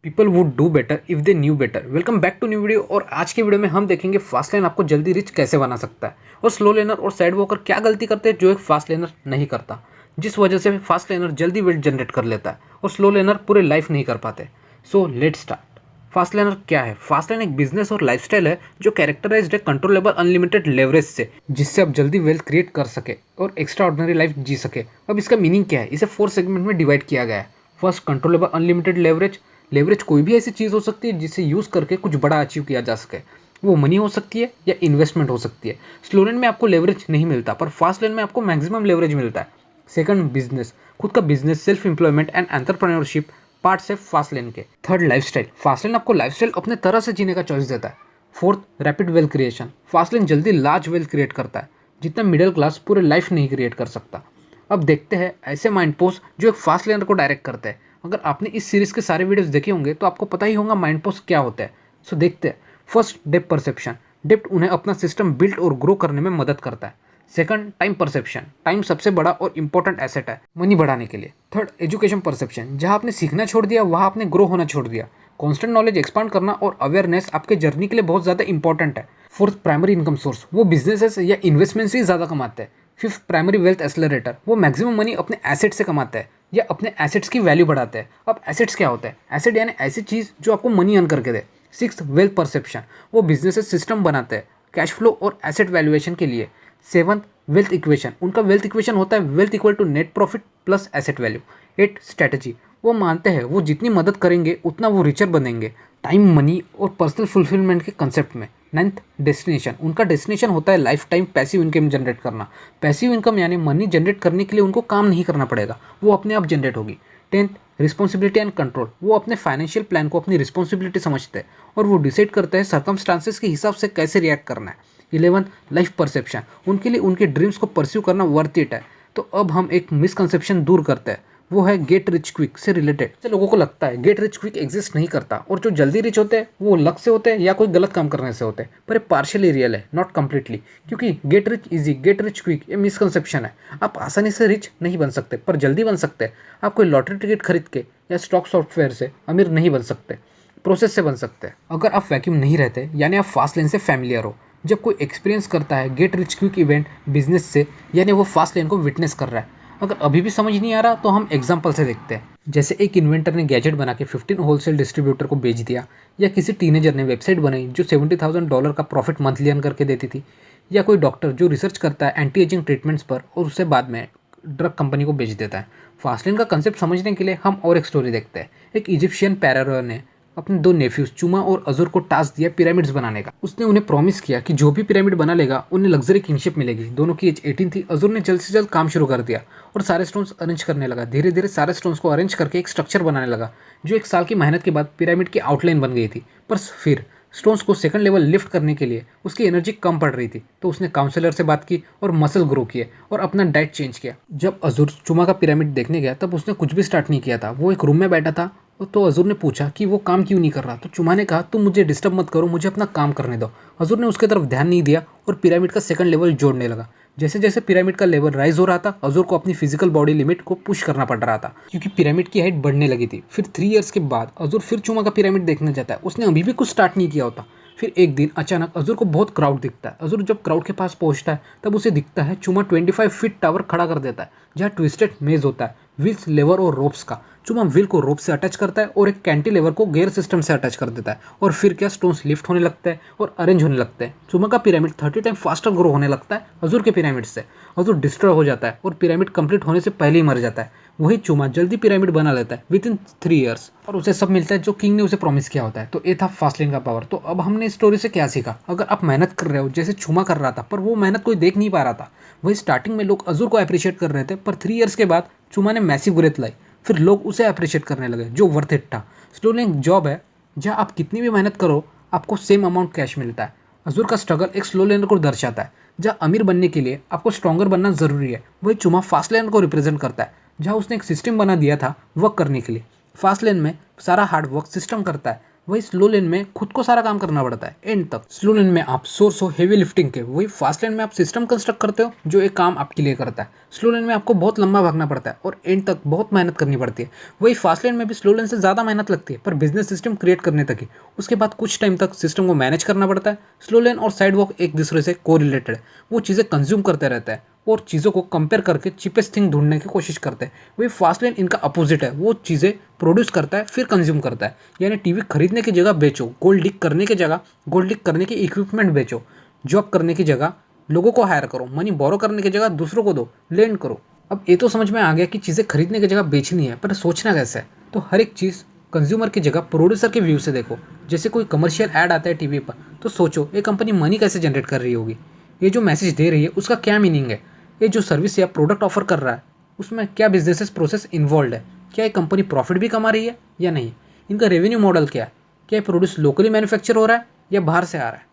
People would do better if they knew better. Welcome back to new video. और आज के video में हम देखेंगे फास्ट लेन आपको जल्दी रिच कैसे बना सकता है, और स्लो लेनर और सैड वॉकर क्या गलती करते हैं जो एक फास्ट लेनर नहीं करता, जिस वजह से फास्ट लेनर जल्दी वेल्थ जनरेट कर लेता है और स्लो लेनर पूरे लाइफ नहीं कर पाते। So let start. Fast learner क्या है? फास्ट लेन एक बिजनेस और लाइफस्टाइल है जो कैरेक्टराइज्ड है कंट्रोलेबल अनलिमिटेड लेवरेज से, जिससे आप जल्दी वेल्थ क्रिएट कर सके और एक्स्ट्रा ऑर्डिनरी लाइफ जी सके। अब इसका मीनिंग क्या है? इसे 4 सेगमेंट में डिवाइड किया गया है। First, controllable unlimited leverage. Leverage कोई भी ऐसी चीज़ हो सकती है जिसे यूज़ करके कुछ बड़ा अचीव किया जा सके। वो मनी हो सकती है या इन्वेस्टमेंट हो सकती है। स्लो लेन में आपको लेवरेज नहीं मिलता, पर फास्ट लेन में आपको मैक्सिमम लेवरेज मिलता है। Second, business. खुद का business, self employment and entrepreneurship parts है फास्ट लेन के। Third, lifestyle. फास्ट लेन आपको लाइफस्टाइल अपने तरह से जीने का चॉइस देता है। Fourth, rapid wealth creation. Fast lane जल्दी लार्ज वेल्थ क्रिएट करता है, जितना मिडिल क्लास पूरे लाइफ नहीं क्रिएट कर सकता। अब देखते हैं ऐसे माइंड पोस्ट जो एक फास्ट लेनर को डायरेक्ट करते हैं। अगर आपने इस सीरीज के सारे वीडियोस देखे होंगे तो आपको पता ही होगा माइंड पोस्ट क्या होता है। सो देखते हैं। First, depth perception. डेप्थ उन्हें अपना सिस्टम बिल्ड और ग्रो करने में मदद करता है। Second, time perception. टाइम सबसे बड़ा और इंपॉर्टेंट एसेट है मनी बढ़ाने के लिए। Third, education perception. जहां आपने सीखना छोड़ दिया वहां आपने ग्रो होना छोड़ दिया। कॉन्स्टेंट नॉलेज एक्सपांड करना और अवेयरनेस आपके जर्नी के लिए बहुत ज़्यादा इंपॉर्टेंट है। Fourth, primary income source. वो बिजनेसेस या इन्वेस्टमेंट से ज़्यादा कमाते हैं। Fifth, primary wealth accelerator. वो मैक्सिमम मनी अपने एसेट से कमाते हैं या अपने एसेट्स की वैल्यू बढ़ाते हैं। अब एसेट्स क्या होता है? एसेट यानी ऐसी चीज़ जो आपको मनी अर्न करके दे। Sixth, wealth perception. वो बिजनेसेस सिस्टम बनाते हैं कैश फ्लो और एसेट वैल्यूएशन के लिए। Seventh, wealth equation. उनका वेल्थ इक्वेशन होता है wealth equal to net profit plus asset value. Eight, strategy. वो मानते हैं वो जितनी मदद करेंगे उतना वो रिचर बनेंगे टाइम, मनी और पर्सनल फुलफिलमेंट के कंसेप्ट में। Ninth, destination. उनका डेस्टिनेशन होता है life time passive income generate करना। पैसिव इनकम यानी मनी जनरेट करने के लिए उनको काम नहीं करना पड़ेगा, वो अपने आप जनरेट होगी। Tenth, responsibility and control. वो अपने फाइनेंशियल प्लान को अपनी रिस्पॉन्सिबिलिटी समझते हैं और वो डिसाइड करते हैं सर्कमस्टांसेस के हिसाब से कैसे रिएक्ट करना है। 11, लाइफ परसेप्शन। उनके लिए उनके ड्रीम्स को परस्यू करना वर्थ इट है। तो अब हम एक मिसकंसेप्शन दूर करते हैं, वो है गेट रिच क्विक से रिलेटेड। से लोगों को लगता है गेट रिच क्विक एग्जिस्ट नहीं करता और जो जल्दी रिच होते हैं वो लक से होते हैं या कोई गलत काम करने से होते हैं, पर ये पार्शियली रियल है, नॉट कंप्लीटली। क्योंकि get rich easy, get rich quick ये मिसकंसेप्शन है। आप आसानी से रिच नहीं बन सकते पर जल्दी बन सकते हैं। आप कोई लॉटरी टिकट खरीद के या स्टॉक सॉफ्टवेयर से अमीर नहीं बन सकते, प्रोसेस से बन सकते हैं। अगर आप वैक्यूम नहीं रहते यानी आप फास्ट लेन से फैमिलियर हो। जब कोई एक्सपीरियंस करता है get rich quick event business से, यानी वो फास्ट लेन को विटनेस कर रहा है। अगर अभी भी समझ नहीं आ रहा तो हम एग्जाम्पल से देखते हैं। जैसे एक इन्वेंटर ने गैजेट बना के 15 होलसेल डिस्ट्रीब्यूटर को बेच दिया, या किसी टीनेजर ने वेबसाइट बनाई जो $70,000 का प्रॉफिट मंथली अर्न करके देती थी, या कोई डॉक्टर जो रिसर्च करता है एंटी एजिंग ट्रीटमेंट्स पर और उसे बाद में ड्रग कंपनी को बेच देता है। फास्टलेन का कंसेप्ट समझने के लिए हम और एक स्टोरी देखते हैं। एक इजिप्शियन पैरारॉयर ने अपने 2 नेफ्यूज चुमा और अजूर को टास्क दिया पिरामिड्स बनाने का। उसने उन्हें प्रॉमिस किया कि जो भी पिरामिड बना लेगा उन्हें लग्जरी किंगशिप मिलेगी। दोनों की एज 18 थी। अजूर ने जल्द से जल्द काम शुरू कर दिया और सारे स्टोन्स अरेंज करने लगा। धीरे धीरे सारे स्टोन्स को अरेंज करके एक स्ट्रक्चर बनाने लगा जो 1 साल की मेहनत के बाद पिरामिड की आउटलाइन बन गई थी। पर फिर स्टोन्स को सेकंड लेवल लिफ्ट करने के लिए उसकी एनर्जी कम पड़ रही थी, तो उसने काउंसलर से बात की और मसल ग्रो किए और अपना डाइट चेंज किया। जब अजूर चुमा का पिरामिड देखने गया तब उसने कुछ भी स्टार्ट नहीं किया था। वो एक रूम में बैठा था। तो अजूर ने पूछा कि वो काम क्यों नहीं कर रहा। तो चुमा ने कहा तुम मुझे डिस्टर्ब मत करो, मुझे अपना काम करने दो। अजूर ने उसके तरफ ध्यान नहीं दिया और पिरामिड का सेकंड लेवल जोड़ने लगा। जैसे जैसे पिरामिड का लेवल राइज हो रहा था, अजूर को अपनी फिजिकल बॉडी लिमिट को पुश करना पड़ रहा था क्योंकि पिरामिड की हाइट बढ़ने लगी थी। फिर 3 इयर्स के बाद अजूर फिर चुमा का पिरामिड देखने जाता है। उसने अभी भी कुछ स्टार्ट नहीं किया होता। फिर एक दिन अचानक अजूर को बहुत क्राउड दिखता है। अजूर जब क्राउड के पास पहुंचता है तब उसे दिखता है चुमा 25 फीट टावर खड़ा कर देता है, जहाँ ट्विस्टेड मेज होता है व्हील्स, लेवर और रोप्स का। चुमा व्हील को रोप से अटैच करता है और एक कैंटिलेवर को गियर सिस्टम से अटैच कर देता है, और फिर क्या स्टोन्स लिफ्ट होने लगते हैं और अरेंज होने लगते हैं। चुमा का पिरामिड 30 टाइम फास्टर ग्रो होने लगता है अजूर के पिरामिड से। अजूर डिस्ट्रॉय हो जाता है और पिरामिड कंप्लीट होने से पहले ही मर जाता है। वही चुमा जल्दी पिरामिड बना लेता है विद इन 3 ईयर्स, और उसे सब मिलता है जो किंग ने उसे प्रॉमिस किया होता है। तो ये था फास्टलेन का पावर। तो अब हमने इस स्टोरी से क्या सीखा? अगर आप मेहनत कर रहे हो जैसे चुमा कर रहा था, पर वो मेहनत कोई देख नहीं पा रहा था। वही स्टार्टिंग में लोग अजूर को अप्रिशिएट कर रहे थे, पर 3 ईयर्स के बाद चुमा ने मैसिव ग्रोथ लाई। फिर लोग उसे अप्रिशिएट करने लगे जो वर्थ इट था। स्लो लेन जॉब है जहाँ आप कितनी भी मेहनत करो आपको सेम अमाउंट कैश मिलता है। अजूर का स्ट्रगल एक स्लो लेनर को दर्शाता है। जहाँ अमीर बनने के लिए आपको स्ट्रॉन्गर बनना जरूरी है, वही चुमा फास्ट लेनर को रिप्रेजेंट करता है जहाँ उसने एक सिस्टम बना दिया था वर्क करने के लिए। फास्ट लेन में सारा हार्ड वर्क सिस्टम करता है, वही स्लो लेन में खुद को सारा काम करना पड़ता है एंड तक। स्लो लेन में आप सोर्स हो हेवी लिफ्टिंग के, वही फास्ट लेन में आप सिस्टम कंस्ट्रक्ट करते हो जो एक काम आपके लिए करता है। स्लो लेन में आपको बहुत लंबा भागना पड़ता है और एंड तक बहुत मेहनत करनी पड़ती है। वही फास्ट लेन में भी स्लो लेन से ज़्यादा मेहनत लगती है पर बिजनेस सिस्टम क्रिएट करने तक ही। उसके बाद कुछ टाइम तक सिस्टम को मैनेज करना पड़ता है। स्लो लेन और साइड वॉक एक दूसरे से कोरिलेटेड है, वो चीज़ें कंज्यूम करते रहता है और चीज़ों को कंपेयर करके चीपेस्ट थिंग ढूंढने की कोशिश करते हैं। वही फास्ट लेन इनका अपोजिट है, वो चीज़ें प्रोड्यूस करता है फिर कंज्यूम करता है। यानी टीवी खरीदने की जगह बेचो, गोल्ड डिग करने की जगह गोल्ड डिग करने की इक्विपमेंट बेचो, जॉब करने की जगह लोगों को हायर करो, मनी बोरो करने की जगह दूसरों को दो, लेंड करो। अब ये तो समझ में आ गया कि चीज़ें खरीदने की जगह बेचनी है, पर सोचना कैसे है। तो हर एक चीज़ कंज्यूमर की जगह प्रोड्यूसर के व्यू से देखो। जैसे कोई कमर्शियल ऐड आता है टीवी पर, तो सोचो ये कंपनी मनी कैसे जनरेट कर रही होगी, ये जो मैसेज दे रही है उसका क्या मीनिंग है, ये जो सर्विस या प्रोडक्ट ऑफर कर रहा है उसमें क्या बिजनेस प्रोसेस इन्वॉल्व है, क्या ये कंपनी प्रॉफिट भी कमा रही है या नहीं, इनका रेवेन्यू मॉडल क्या है, क्या ये प्रोड्यूस लोकली मैन्युफैक्चर हो रहा है या बाहर से आ रहा है।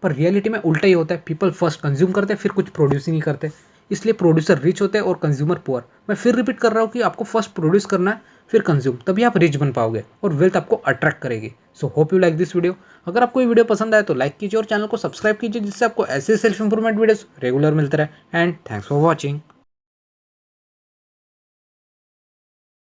पर रियलिटी में उल्टा ही होता है, पीपल फर्स्ट कंज्यूम करते हैं फिर कुछ प्रोड्यूस ही नहीं करते, इसलिए प्रोड्यूसर रिच होते हैं और कंज्यूमर पुअर। मैं फिर रिपीट कर रहा हूँ कि आपको फर्स्ट प्रोड्यूस करना है फिर कंज्यूम, तभी आप रिच बन पाओगे और वेल्थ आपको अट्रैक्ट करेगी। So hope you like this video. अगर आपको ये वीडियो पसंद आए तो लाइक कीजिए और चैनल को सब्सक्राइब कीजिए, जिससे आपको ऐसे सेल्फ इंप्रूवमेंट वीडियोस रेगुलर मिलते रहे। And thanks for watching.